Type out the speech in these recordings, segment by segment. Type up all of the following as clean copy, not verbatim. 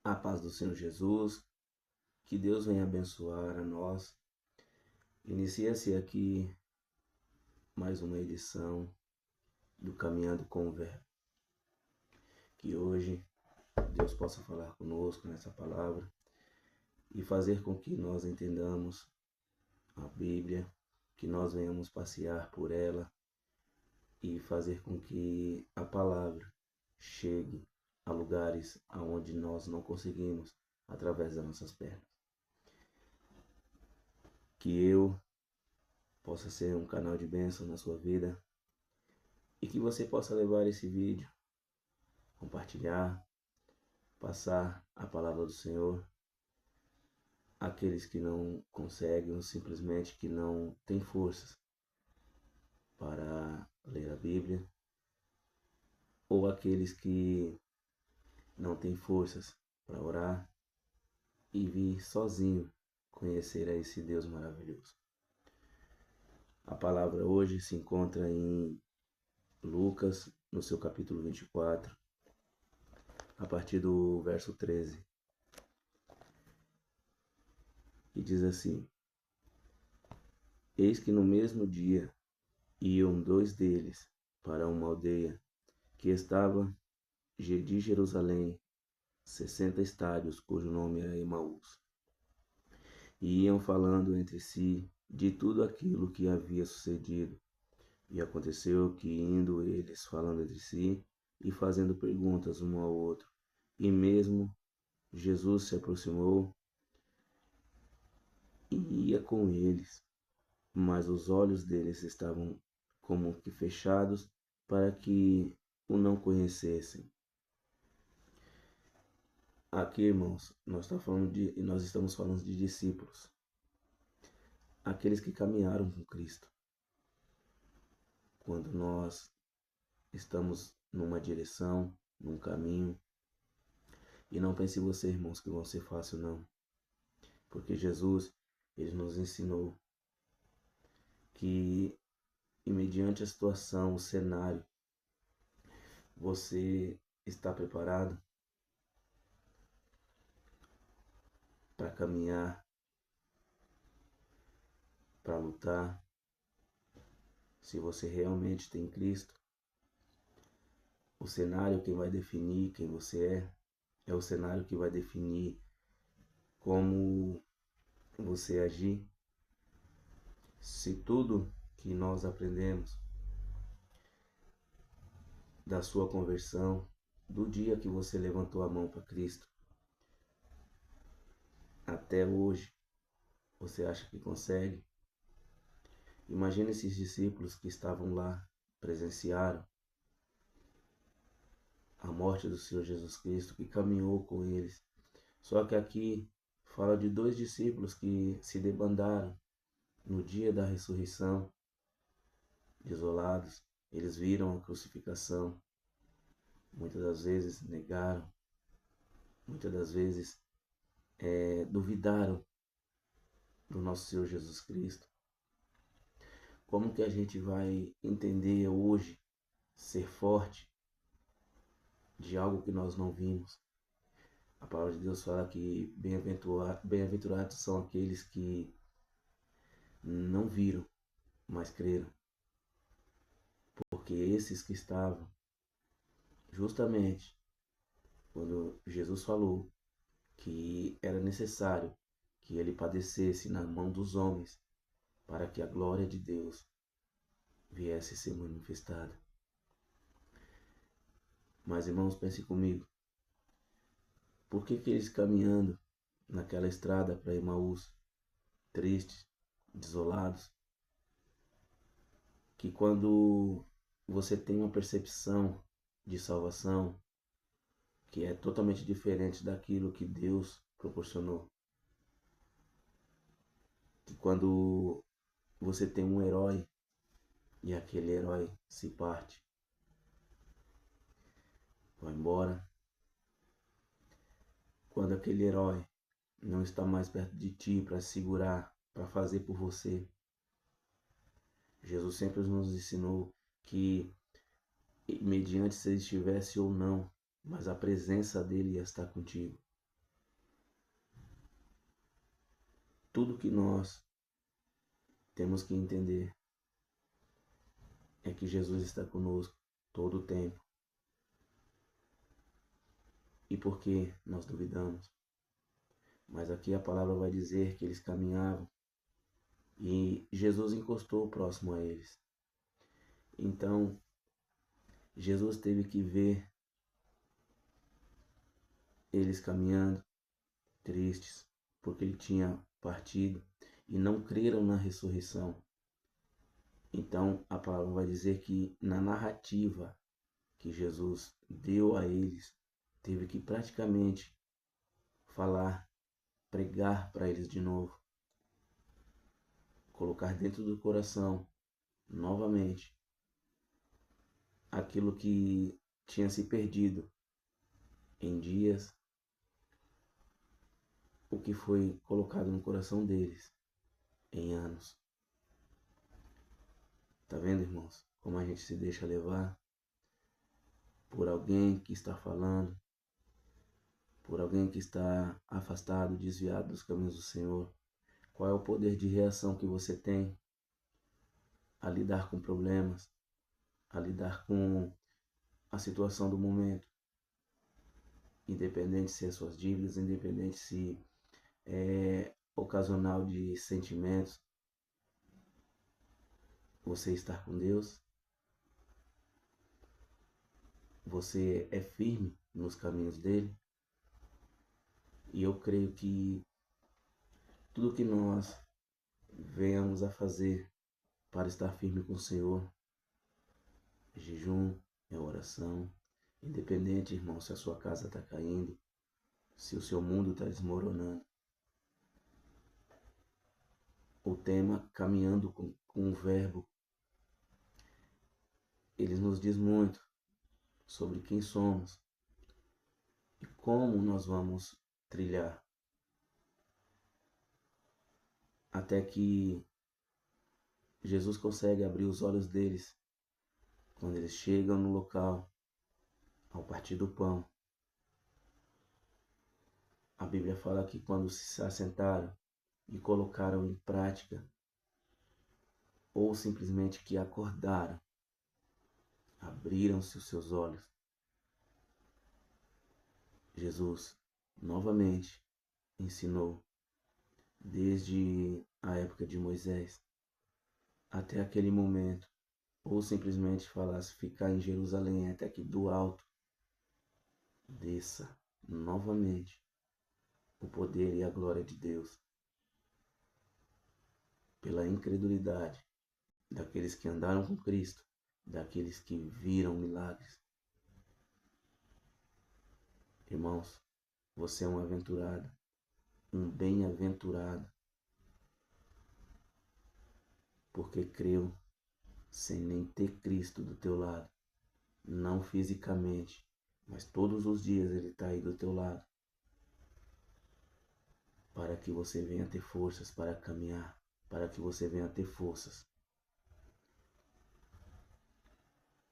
A paz do Senhor Jesus, que Deus venha abençoar a nós. Inicia-se aqui mais uma edição do Caminhando com o Verbo. Que hoje Deus possa falar conosco nessa palavra e fazer com que nós entendamos a Bíblia, que nós venhamos passear por ela e fazer com que a palavra chegue a lugares aonde nós não conseguimos através das nossas pernas. Que eu possa ser um canal de bênção na sua vida e que você possa levar esse vídeo, compartilhar, passar a palavra do Senhor àqueles que não conseguem ou simplesmente que não têm forças para ler a Bíblia, ou aqueles que não têm forças para orar e vir sozinho conhecer a esse Deus maravilhoso. A palavra hoje se encontra em Lucas, no seu capítulo 24, a partir do verso 13, e diz assim: Eis que no mesmo dia iam dois deles para uma aldeia que estava de Jerusalém 60 estádios, cujo nome era Emaús. E iam falando entre si de tudo aquilo que havia sucedido. E aconteceu que, indo eles falando entre si e fazendo perguntas um ao outro, e mesmo Jesus se aproximou e ia com eles, mas os olhos deles estavam como que fechados para que o não conhecessem. Aqui, irmãos, nós estamos falando de discípulos, aqueles que caminharam com Cristo. Quando nós estamos numa direção, num caminho, e não pense você, irmãos, que vão ser fácil, não. Porque Jesus, ele nos ensinou que, e mediante a situação, o cenário, você está preparado para caminhar, para lutar. Se você realmente tem Cristo, o cenário quem vai definir quem você é o cenário que vai definir como você agir. Se tudo que nós aprendemos da sua conversão, do dia que você levantou a mão para Cristo, até hoje, você acha que consegue? Imagine esses discípulos que estavam lá, presenciaram a morte do Senhor Jesus Cristo, que caminhou com eles. Só que aqui fala de dois discípulos que se debandaram no dia da ressurreição, desolados. Eles viram a crucificação, muitas das vezes negaram, muitas das vezes duvidaram do nosso Senhor Jesus Cristo. Como que a gente vai entender hoje ser forte de algo que nós não vimos? A palavra de Deus fala que bem-aventurados são aqueles que não viram, mas creram. Porque esses que estavam, justamente quando Jesus falou que era necessário que ele padecesse na mão dos homens para que a glória de Deus viesse a ser manifestada. Mas, irmãos, pense comigo. Por que eles caminhando naquela estrada para Emaús, tristes, desolados, que quando você tem uma percepção de salvação que é totalmente diferente daquilo que Deus proporcionou, que quando você tem um herói e aquele herói se parte, vai embora, quando aquele herói não está mais perto de ti para segurar, para fazer por você, Jesus sempre nos ensinou que, mediante se ele estivesse ou não, mas a presença dele ia estar contigo. tudo que nós temos que entender é que Jesus está conosco todo o tempo. E por que nós duvidamos? Mas aqui a palavra vai dizer que eles caminhavam e Jesus encostou próximo a eles. Então, Jesus teve que ver eles caminhando, tristes, porque ele tinha partido e não creram na ressurreição. Então, a palavra vai dizer que na narrativa que Jesus deu a eles, teve que praticamente falar, pregar para eles de novo, colocar dentro do coração novamente aquilo que tinha se perdido em dias, o que foi colocado no coração deles em anos. Tá vendo, irmãos? Como a gente se deixa levar por alguém que está falando, por alguém que está afastado, desviado dos caminhos do Senhor. Qual é o poder de reação que você tem a lidar com problemas, a lidar com a situação do momento? Independente se é suas dívidas, independente se é ocasional de sentimentos, você está com Deus, você é firme nos caminhos dele. E eu creio que tudo que nós venhamos a fazer para estar firme com o Senhor é jejum, é oração. Independente, irmão, se a sua casa está caindo, se o seu mundo está desmoronando. O tema Caminhando com o Verbo, ele nos diz muito sobre quem somos e como nós vamos trilhar até que Jesus consegue abrir os olhos deles quando eles chegam no local ao partir do pão. A Bíblia fala que quando se assentaram e colocaram em prática, ou simplesmente que acordaram, abriram-se os seus olhos. Jesus novamente ensinou, desde a época de Moisés até aquele momento, ou simplesmente falasse ficar em Jerusalém até que do alto desça novamente o poder e a glória de Deus. Pela incredulidade daqueles que andaram com Cristo, daqueles que viram milagres. Irmãos, você é um aventurado, um bem-aventurado, porque creu sem nem ter Cristo do teu lado, não fisicamente, mas todos os dias Ele está aí do teu lado, para que você venha ter forças para caminhar, para que você venha ter forças.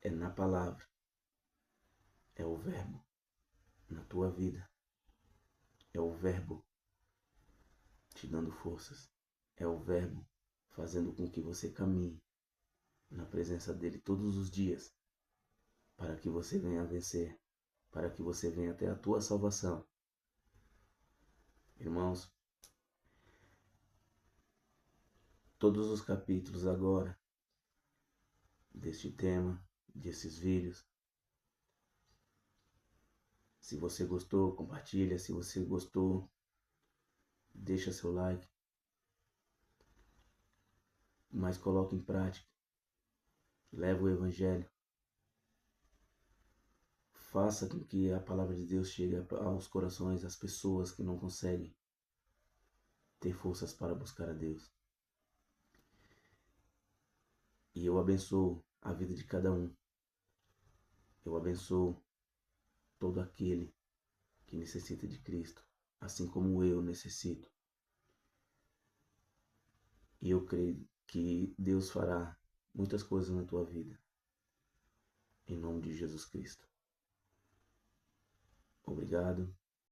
É na palavra, é o verbo na tua vida, é o verbo te dando forças, é o verbo fazendo com que você caminhe na presença dele todos os dias, para que você venha a vencer, para que você venha até a tua salvação. Irmãos, todos os capítulos agora deste tema, desses vídeos, se você gostou, compartilha. Se você gostou, deixa seu like, mas coloque em prática. Leva o Evangelho. Faça com que a palavra de Deus chegue aos corações das pessoas que não conseguem ter forças para buscar a Deus. E eu abençoo a vida de cada um. Eu abençoo todo aquele que necessita de Cristo, assim como eu necessito. E eu creio que Deus fará muitas coisas na tua vida. Em nome de Jesus Cristo. Obrigado.